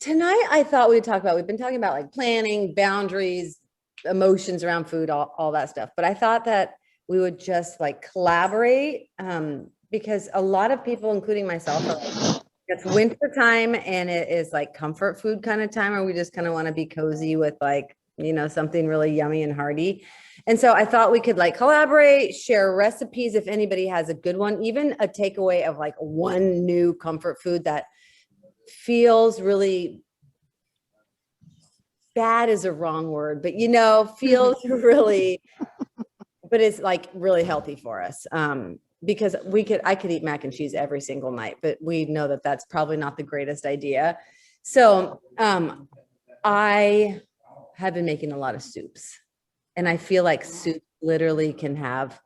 Tonight, I thought we'd talk about, we've been talking about like planning, boundaries, emotions around food, all that stuff. But I thought that we would just like collaborate because a lot of people, including myself, are like, it's winter time and it is like comfort food kind of time, or we just kind of want to be cozy with like, something really yummy and hearty. And so I thought we could like collaborate, share recipes if anybody has a good one, even a takeaway of like one new comfort food that feels really bad is a wrong word, but feels really, but it's like really healthy for us. Because I could eat mac and cheese every single night, but we know that that's probably not the greatest idea. So I have been making a lot of soups, and I feel like soup literally can have,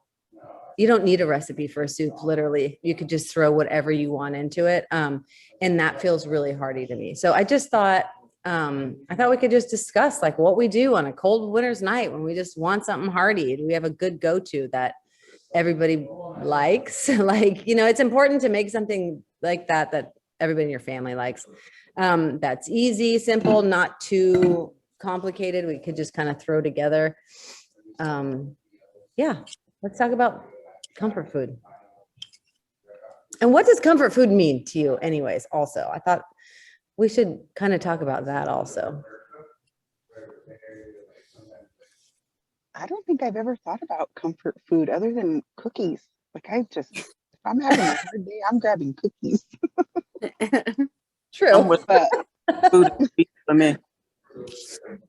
you don't need a recipe for a soup. Literally, you could just throw whatever you want into it. And that feels really hearty to me. So I just thought, I thought we could just discuss like what we do on a cold winter's night when we just want something hearty. Do we have a good go-to that everybody likes? Like, it's important to make something like that everybody in your family likes. That's easy, simple, not too complicated. We could just kind of throw together. Yeah, let's talk about comfort food. And what does comfort food mean to you anyways? Also, I thought we should kind of talk about that also. I don't think I've ever thought about comfort food other than cookies. Like if I'm having a hard day, I'm grabbing cookies. True. I'm with that. Food for me.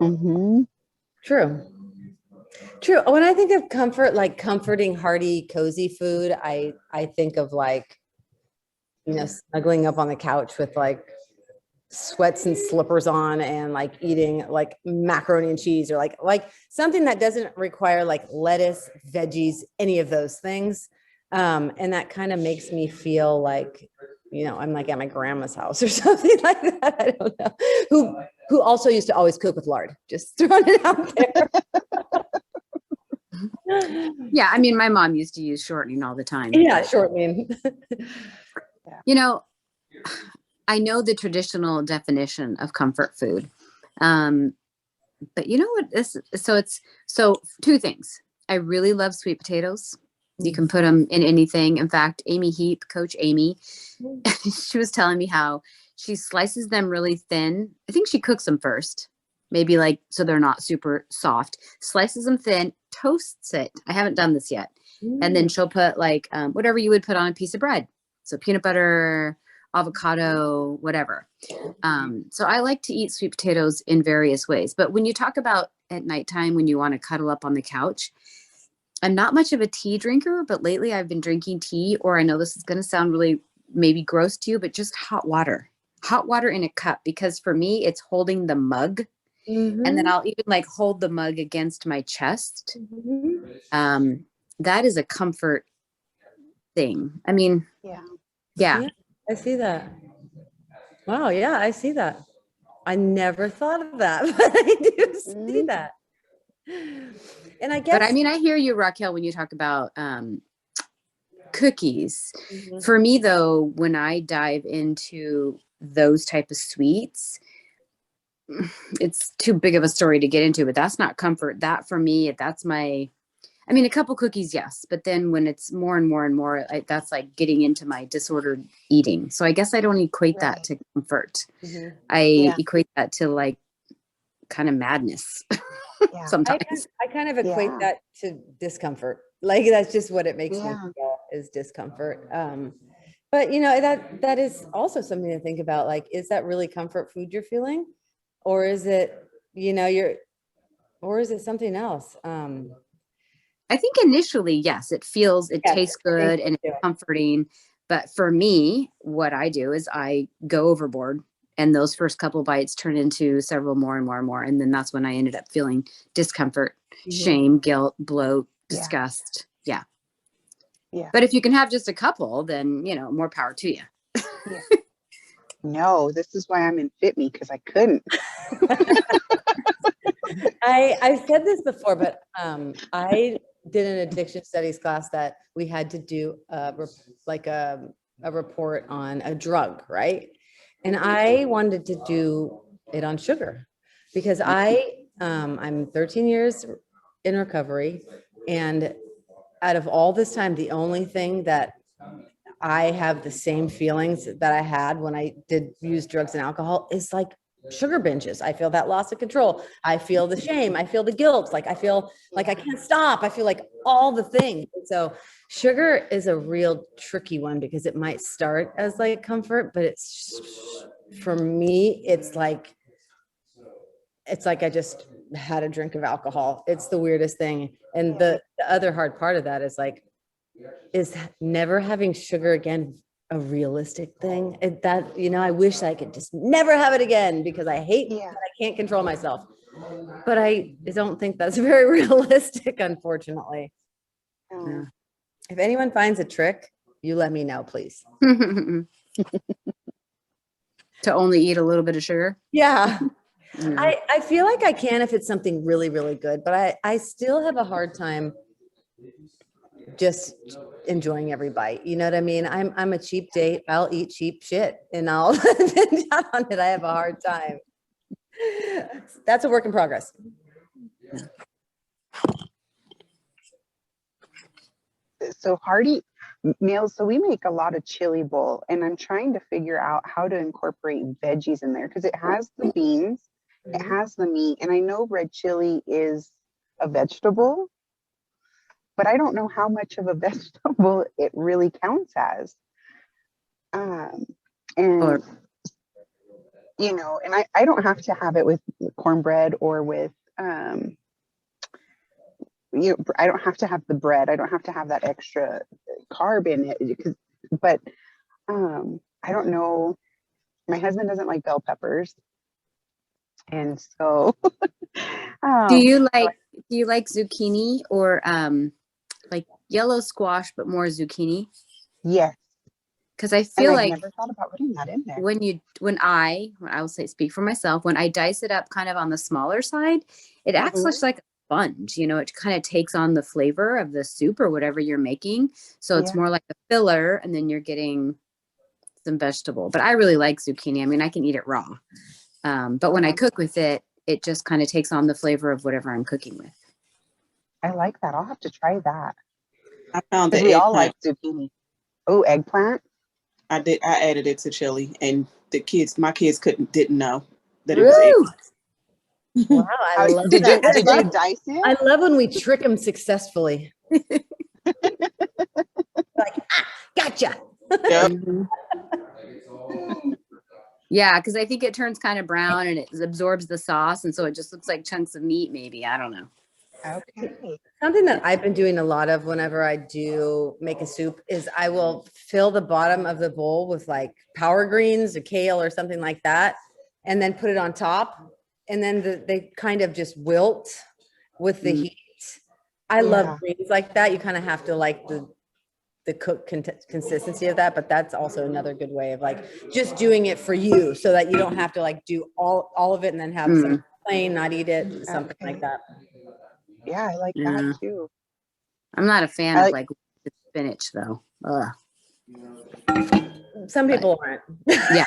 Mm-hmm. True. When I think of comfort, like comforting, hearty, cozy food, I think of like, snuggling up on the couch with like sweats and slippers on and like eating like macaroni and cheese, or like something that doesn't require like lettuce, veggies, any of those things. And that kind of makes me feel like, I'm like at my grandma's house or something like that. I don't know. Who also used to always cook with lard. Just throwing it out there. Yeah, I mean, my mom used to use shortening all the time. Yeah, shortening. I know the traditional definition of comfort food. But you know what? So two things. I really love sweet potatoes. You can put them in anything. In fact, Amy Heap, Coach Amy, she was telling me how she slices them really thin. I think she cooks them first, maybe like, so they're not super soft, slices them thin, toasts it. I haven't done this yet. And then she'll put like whatever you would put on a piece of bread. So peanut butter, avocado, whatever. So I like to eat sweet potatoes in various ways. But when you talk about at nighttime, when you want to cuddle up on the couch, I'm not much of a tea drinker, but lately I've been drinking tea, or I know this is going to sound really maybe gross to you, but just hot water in a cup, because for me, it's holding the mug. Mm-hmm. And then I'll even like hold the mug against my chest. Mm-hmm. That is a comfort thing. I mean, yeah. I see that. Wow. Yeah, I see that. I never thought of that, but I do see that. And I guess, but I mean, I hear you, Raquel, when you talk about cookies. Mm-hmm. For me, though, when I dive into those type of sweets, it's too big of a story to get into, but that's not comfort. That for me, that's my, I mean, a couple cookies, yes. But then when it's more and more and more, that's like getting into my disordered eating. So I guess I don't equate that to comfort. Mm-hmm. I equate that to like kind of madness. Yeah. Sometimes I kind of equate that to discomfort. Like that's just what it makes me feel, is discomfort. But that is also something to think about. Like, is that really comfort food you're feeling, or is it or is it something else? I think initially, yes, it tastes good and it's comforting. But for me, what I do is I go overboard. And those first couple bites turn into several more and more and more. And then that's when I ended up feeling discomfort, shame, guilt, bloat, disgust. Yeah. But if you can have just a couple, then, more power to you. No, this is why I'm in Fitme, because I couldn't. I've said this before, but I did an addiction studies class that we had to do a report on a drug, right? And I wanted to do it on sugar because I'm 13 years in recovery. And out of all this time, the only thing that I have the same feelings that I had when I did use drugs and alcohol is like sugar binges. I feel that loss of control. I feel the shame. I feel the guilt. Like I feel like I can't stop. I feel like all the things. And so sugar is a real tricky one because it might start as like comfort, but for me, it's like I just had a drink of alcohol. It's the weirdest thing. And the other hard part of that is never having sugar again a realistic thing. I wish I could just never have it again because I hate that I can't control myself. But I don't think that's very realistic, unfortunately. Oh, If anyone finds a trick, you let me know, please. To only eat a little bit of sugar. Yeah. Yeah. I feel like I can if it's something really, really good, but I still have a hard time just enjoying every bite. You know what I mean? I'm a cheap date. I'll eat cheap shit and I'll binge out on it. I have a hard time. That's a work in progress. so hearty meals. So we make a lot of chili bowl, and I'm trying to figure out how to incorporate veggies in there because it has the beans, it has the meat, and I know red chili is a vegetable, but I don't know how much of a vegetable it really counts as. And Or and I don't have to have it with cornbread or with I don't have to have the bread. I don't have to have that extra carb in it but I don't know. My husband doesn't like bell peppers. And so do um, you like zucchini or like yellow squash but more zucchini? yes. Because I And feel I've like never thought about putting that in there. when I will say speak for myself, when I dice it up kind of on the smaller side, it acts much like a sponge. It kind of takes on the flavor of the soup or whatever you're making. So it's more like a filler, and then you're getting some vegetable. But I really like zucchini. I mean, I can eat it raw. But when I cook with it, it just kind of takes on the flavor of whatever I'm cooking with. I like that. I'll have to try that. I found the Because we all eggplant. like zucchini. Oh, eggplant. I added it to chili, and my kids didn't know that it was Woo! eggplant. Wow, I love that. Did you dice it? I love when we trick them successfully. Like, gotcha. Yep. Yeah, because I think it turns kind of brown and it absorbs the sauce, and so it just looks like chunks of meat. Maybe, I don't know. Okay. Something that I've been doing a lot of whenever I do make a soup is I will fill the bottom of the bowl with like power greens or kale or something like that, and then put it on top. And then they kind of just wilt with the heat. I love greens like that. You kind of have to like the cook consistency of that, but that's also another good way of like just doing it for you so that you don't have to like do all of it and then have some plain, not eat it, something like that. Yeah, I like that too. I'm not a fan of like spinach though. Ugh. Some people aren't. Yeah.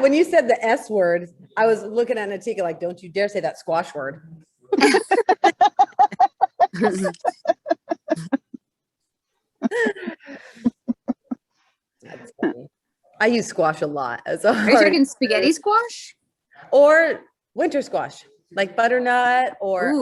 When you said the S word, I was looking at Natika like, don't you dare say that squash word. That's funny. I use squash a lot. Are you talking spaghetti squash? Or winter squash, like butternut or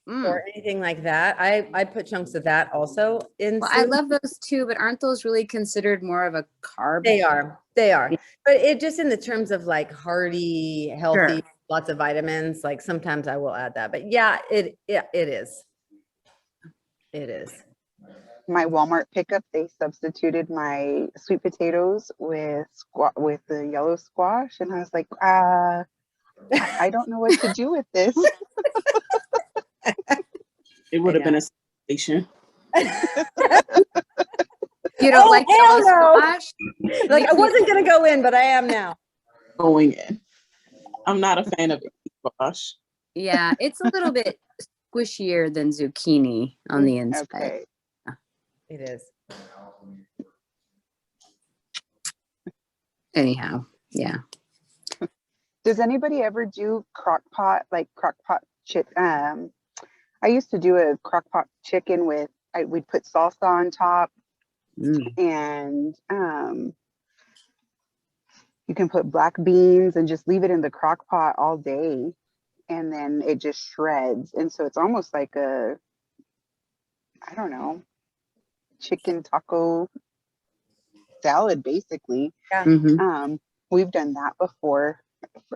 or anything like that. I put chunks of that also in. Well, I love those too, but aren't those really considered more of a carb? They are. But it just in the terms of like hearty, healthy, lots of vitamins, like sometimes I will add that. But yeah, it is. It is. My Walmart pickup, they substituted my sweet potatoes with the yellow squash, and I was like, I don't know what to do with this. It would have been a sensation. You don't like yellow squash? Like I wasn't gonna go in, but I am now. Going in. I'm not a fan of squash. Yeah, it's a little bit squishier than zucchini on the inside. Okay. It is. Anyhow, yeah. Does anybody ever do crock pot, like crock pot chicken? I used to do a crock pot chicken with, we'd put salsa on top, Mm. and you can put black beans and just leave it in the crock pot all day, and then it just shreds. And so it's almost like a, I don't know, chicken taco salad, basically. Yeah. Mhm. We've done that before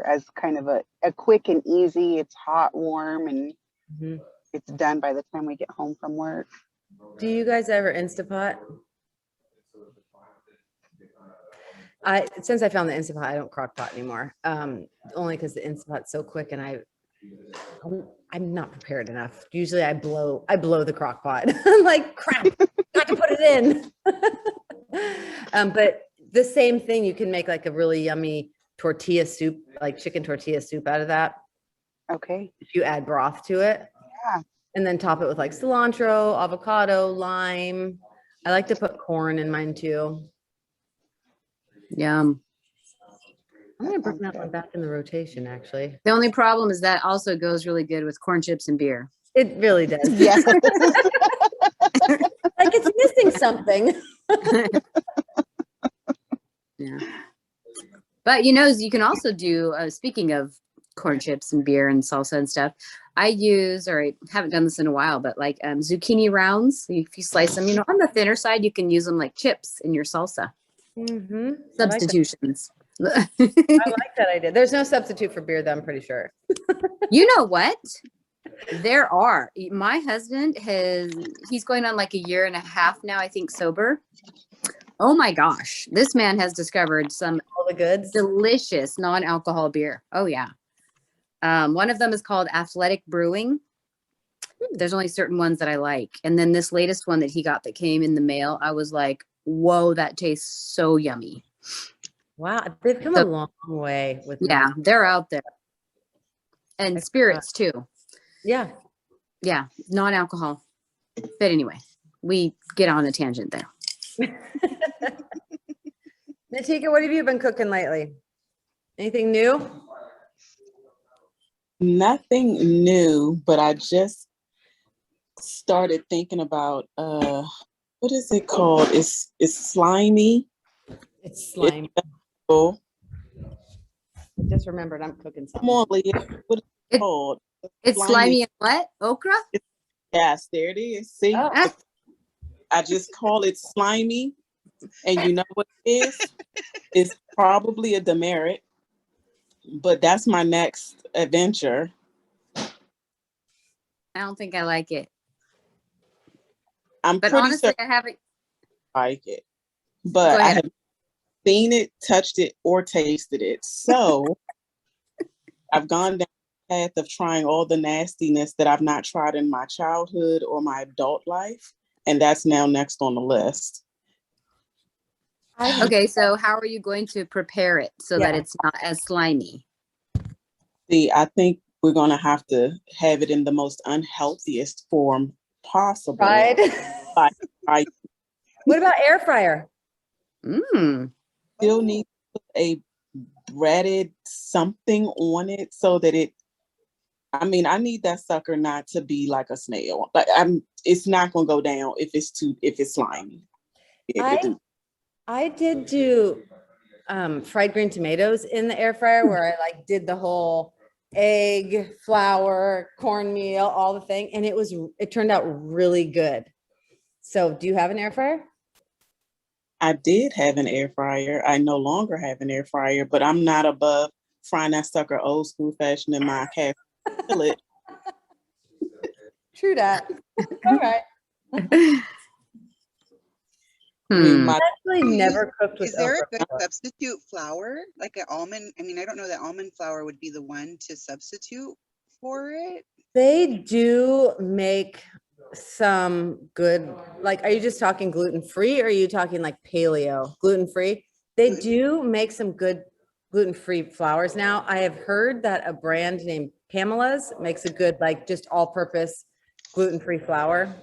as kind of a quick and easy. It's hot, warm, and Mhm. it's done by the time we get home from work. Do you guys ever Instapot? Since I found the Instapot, I don't crock pot anymore. Only because the Instapot's so quick, and I'm not prepared enough. Usually I blow the crock pot. I'm like, crap, got to put it in. But the same thing, you can make like a really yummy tortilla soup, like chicken tortilla soup out of that. Okay. If you add broth to it. Yeah. And then top it with like cilantro, avocado, lime. I like to put corn in mine too. Yum. I'm gonna bring sounds that one good. back in the rotation, actually. The only problem is that also goes really good with corn chips and beer. It really does. Yes. Like it's missing something. Yeah. But you can also do, speaking of corn chips and beer and salsa and stuff, I haven't done this in a while, but like zucchini rounds, if you slice them, on the thinner side, you can use them like chips in your salsa. Mm-hmm. Substitutions. I like that idea. There's no substitute for beer, though, I'm pretty sure. You know what? There are. My husband he's going on like a year and a half now, I think, sober. Oh my gosh. This man has discovered some All the goods. delicious non-alcohol beer. Oh yeah. One of them is called Athletic Brewing. There's only certain ones that I like. And then this latest one that he got that came in the mail, I was like, whoa, that tastes so yummy. Wow, they've come a long way with Yeah, they're out there. And spirits too. Yeah. Yeah, non-alcohol. But anyway, we get on a tangent there. Natika, what have you been cooking lately? Anything new? Nothing new, but I just started thinking about what is it called? It's slimy. It's slime. Oh, I just remembered I'm cooking come something. on, Leah. What is it called? It's slimy and what? Okra? Yes, there it is. See, Oh. I just call it slimy, and you know what it is? It's probably a demerit, but that's my next adventure. I don't think I like it. I'm But pretty honestly, certain I haven't. I like it, Go but I ahead. haven't seen it, touched it, or tasted it. So I've gone down the path of trying all the nastiness that I've not tried in my childhood or my adult life, and that's now next on the list. Okay, so how are you going to prepare it so that Yeah. it's not as slimy? See, I think we're going to have to have it in the most unhealthiest form possible. Fried. I What about air fryer? Mm. still need to put a breaded something on it so that I need that sucker not to be like a snail. Like it's not gonna go down if it's slimy. I did do fried green tomatoes in the air fryer where I like did the whole egg, flour, cornmeal, all the thing, and it turned out really good. So, do you have an air fryer? I did have an air fryer. I no longer have an air fryer, but I'm not above frying that sucker old school fashion in my cast skillet. True that. All right. I mean, Hmm. my Actually, never cooked with Is there a okra good before. substitute flour, like an almond? I mean, I don't know that almond flour would be the one to substitute for it. They do make some good, like, are you just talking gluten-free or are you talking like paleo gluten-free? They do make some good gluten-free flours now. I have heard that a brand named Pamela's makes a good, like, just all-purpose gluten-free flour.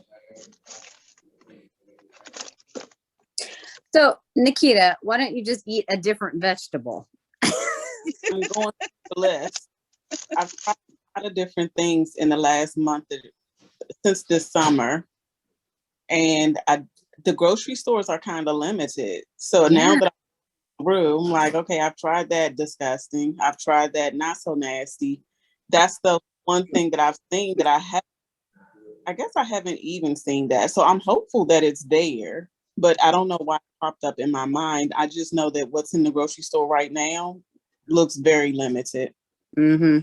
So, Nikita, why don't you just eat a different vegetable? I'm going through the list. I've tried a lot of different things in the last month since this summer, and the grocery stores are kind of limited. So now that I'm through, I'm like, okay, I've tried that disgusting. I've tried that not so nasty. That's the one thing that I've seen that I guess I haven't even seen that. So I'm hopeful that it's there, but I don't know why it popped up in my mind. I just know that what's in the grocery store right now looks very limited. Mm-hmm.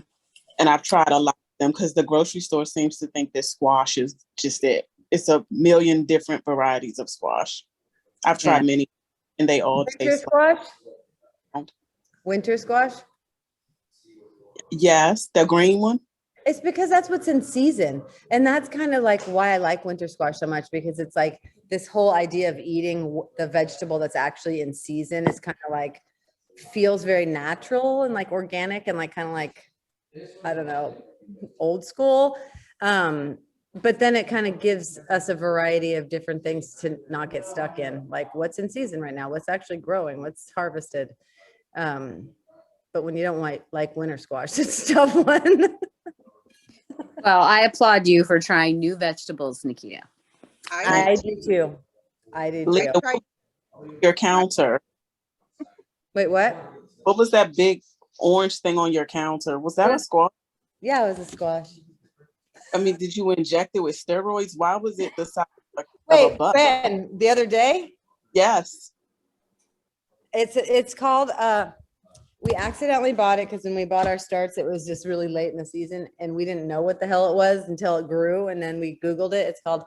And I've tried a lot of them because the grocery store seems to think that squash is just it. It's a million different varieties of squash. I've tried many, and they all Winter taste squash? like. Winter squash? Yes, the green one. It's because that's what's in season. And that's kind of like why I like winter squash so much, because it's like this whole idea of eating the vegetable that's actually in season is kind of like feels very natural and like organic and like kind of like, I don't know, old school. But then it kind of gives us a variety of different things to not get stuck in, like what's in season right now, what's actually growing, what's harvested. But when you don't like winter squash, it's a tough one. Well, I applaud you for trying new vegetables, Nikita. I do too. I do too. Lita, your counter. Wait, what? What was that big orange thing on your counter? Was that a squash? Yeah, it was a squash. I mean, did you inject it with steroids? Why was it the size of a Wait, butt? Ben, the other day, Yes. it's called we accidentally bought it because when we bought our starts, it was just really late in the season and we didn't know what the hell it was until it grew. And then we Googled it. It's called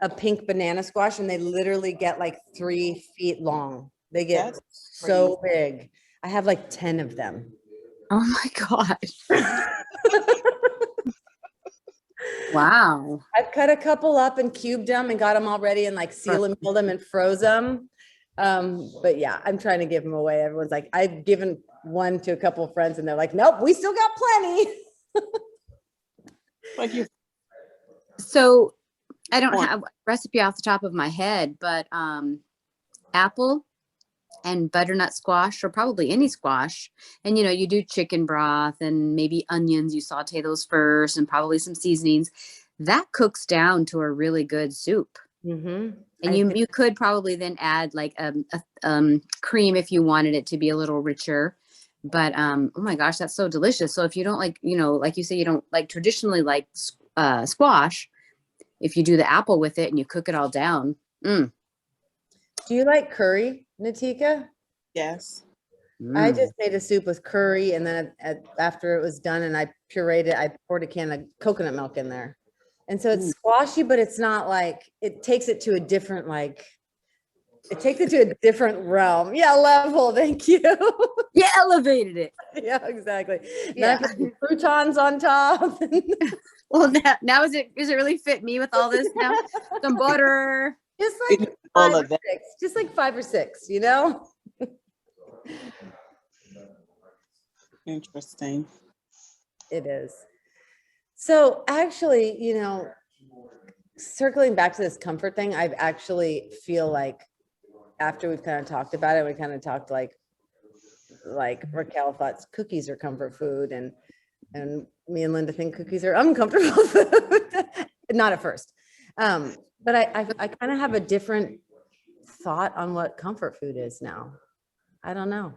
a pink banana squash, and they literally get like 3 feet long. They get That's so big. I have like 10 of them. Oh my gosh. Wow. I've cut a couple up and cubed them and got them all ready and like seal and milled them and froze them. But yeah, I'm trying to give them away. Everyone's like, I've given one to a couple of friends and they're like, nope, we still got plenty. like you. So I don't have a recipe off the top of my head, but apple and butternut squash, or probably any squash. And, you know, you do chicken broth and maybe onions. You saute those first and probably some seasonings. That cooks down to a really good soup. Mm-hmm. And you could probably then add like cream if you wanted it to be a little richer. But oh my gosh, that's so delicious. So if you don't like, you know, like you say, you don't like traditionally like squash, if you do the apple with it and you cook it all down. Do you like curry, Natika? Yes. I just made a soup with curry, and then after it was done and I pureed it, I poured a can of coconut milk in there. And so it's squashy, but it's not like, it takes it to a different, like, it takes it to a different realm. Yeah, level. Thank you. You elevated it. Yeah, exactly. Yeah. Then I put some croutons on top. Well, now is it really fit me with all this now? Some butter. Just like All 5 of or that. 6, just like 5 or 6, you know? Interesting. It is. So actually, you know, circling back to this comfort thing, I've actually feel like after we've kind of talked about it, we kind of talked like Raquel thought cookies are comfort food, and me and Linda think cookies are uncomfortable food. Not at first. But I kind of have a different thought on what comfort food is now. I don't know.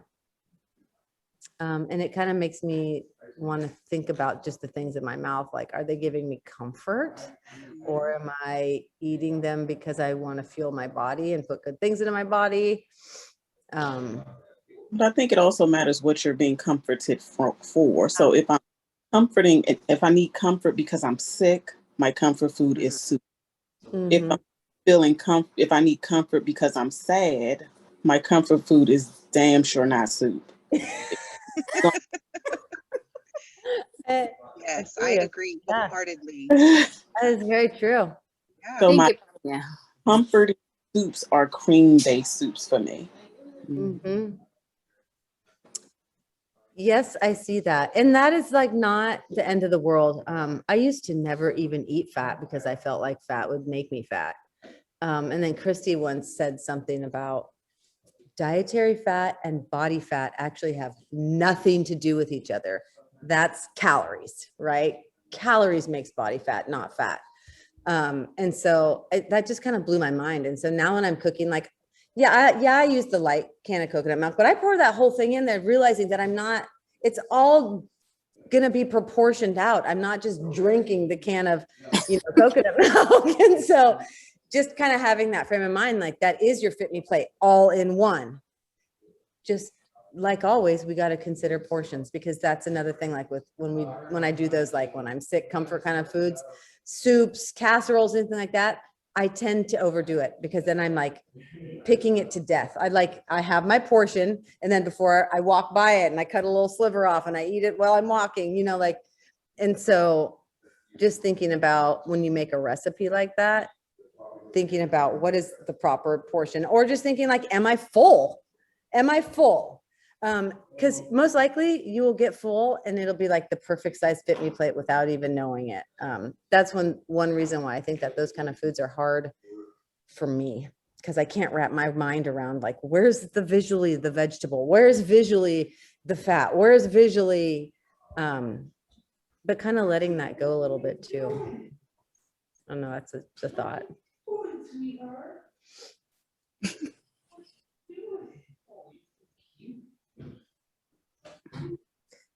And it kind of makes me want to think about just the things in my mouth. Like, are they giving me comfort, or am I eating them because I want to fuel my body and put good things into my body? But I think it also matters what you're being comforted for. So if I'm if I need comfort because I'm sick, my comfort food is soup. If I'm feeling if I need comfort because I'm sad, my comfort food is damn sure not soup. Yes, I agree wholeheartedly. That is very true. Yeah. So my Yeah. comforting soups are cream-based soups for me. Mm-hmm. Yes, I see that. And that is like not the end of the world. I used to never even eat fat because I felt like fat would make me fat. And then Christy once said something about dietary fat and body fat actually have nothing to do with each other. That's calories, right? Calories makes body fat, not fat. And so that just kind of blew my mind. And so now when I'm cooking, like, I use the light can of coconut milk, but I pour that whole thing in there, realizing that it's all going to be proportioned out. I'm not just drinking the can of, coconut milk. And so just kind of having that frame of mind, like that is your Fitme plate all in one. Just like always, we got to consider portions, because that's another thing. Like when I do those, like when I'm sick, comfort kind of foods, soups, casseroles, anything like that, I tend to overdo it, because then I'm like picking it to death. I have my portion, and then before I walk by it and I cut a little sliver off and I eat it while I'm walking, and so just thinking about when you make a recipe like that, thinking about what is the proper portion, or just thinking like, am I full? Because most likely you will get full and it'll be like the perfect size Fitme plate without even knowing it. That's one reason why I think that those kind of foods are hard for me, because I can't wrap my mind around like, where's visually the vegetable? Where's visually the fat? Where's visually, but kind of letting that go a little bit too. I don't know, that's a thought.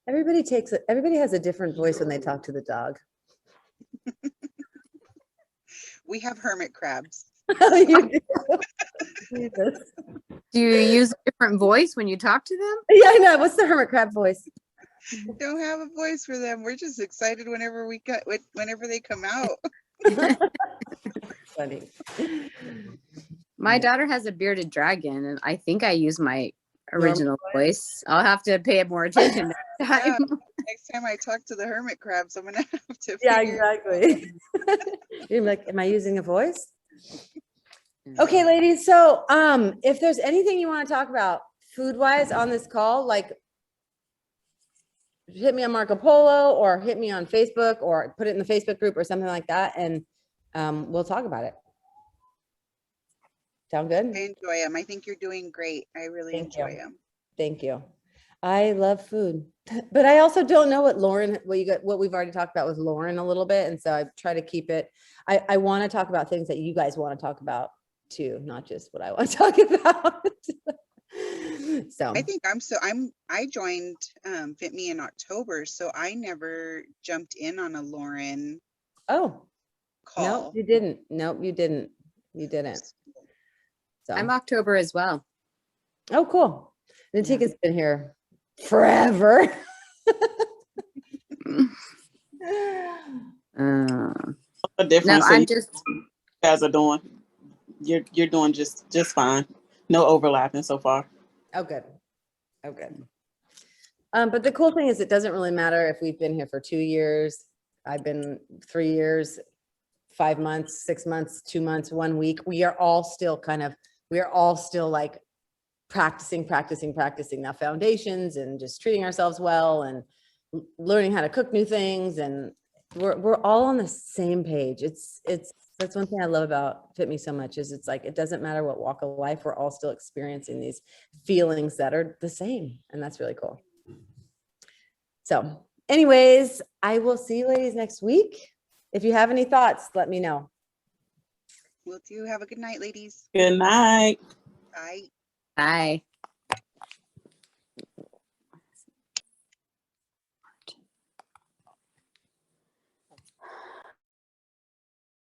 Everybody has a different voice when they talk to the dog. We have hermit crabs. Oh, you do. Jesus. Do you use a different voice when you talk to them? Yeah, I know. What's the hermit crab voice? Don't have a voice for them. We're just excited whenever they come out. Funny. My daughter has a bearded dragon, and I think I use my original voice. I'll have to pay more attention next time. Yeah, next time I talk to the hermit crabs, I'm gonna have to. Yeah, exactly. You're like, am I using a voice? Okay, ladies. So, if there's anything you want to talk about food-wise on this call, like hit me on Marco Polo or hit me on Facebook or put it in the Facebook group or something like that, and we'll talk about it. Sound good? I enjoy them. I think you're doing great. I really enjoy them. Thank you. I love food, but I also don't know what we've already talked about with Lauren a little bit. And so I try to keep it. I want to talk about things that you guys want to talk about too, not just what I want to talk about. So I think I joined Fitme in October, so I never jumped in on a Lauren call. call. No, you didn't. Nope, you didn't. So I'm October as well. Oh, cool. Natika's been here forever. A difference. No, So I'm you just guys are doing. You're doing just fine. No overlapping so far. Oh, good. Oh, good. But the cool thing is, it doesn't really matter if we've been here for 2 years. I've been 3 years, 5 months, 6 months, 2 months, 1 week. We are all still like practicing now, foundations and just treating ourselves well and learning how to cook new things. And we're all on the same page. That's one thing I love about Fitme so much, is it's like, it doesn't matter what walk of life, we're all still experiencing these feelings that are the same. And that's really cool. So anyways, I will see you ladies next week. If you have any thoughts, let me know. Will do. Have a good night, ladies. Good night. Bye. bye.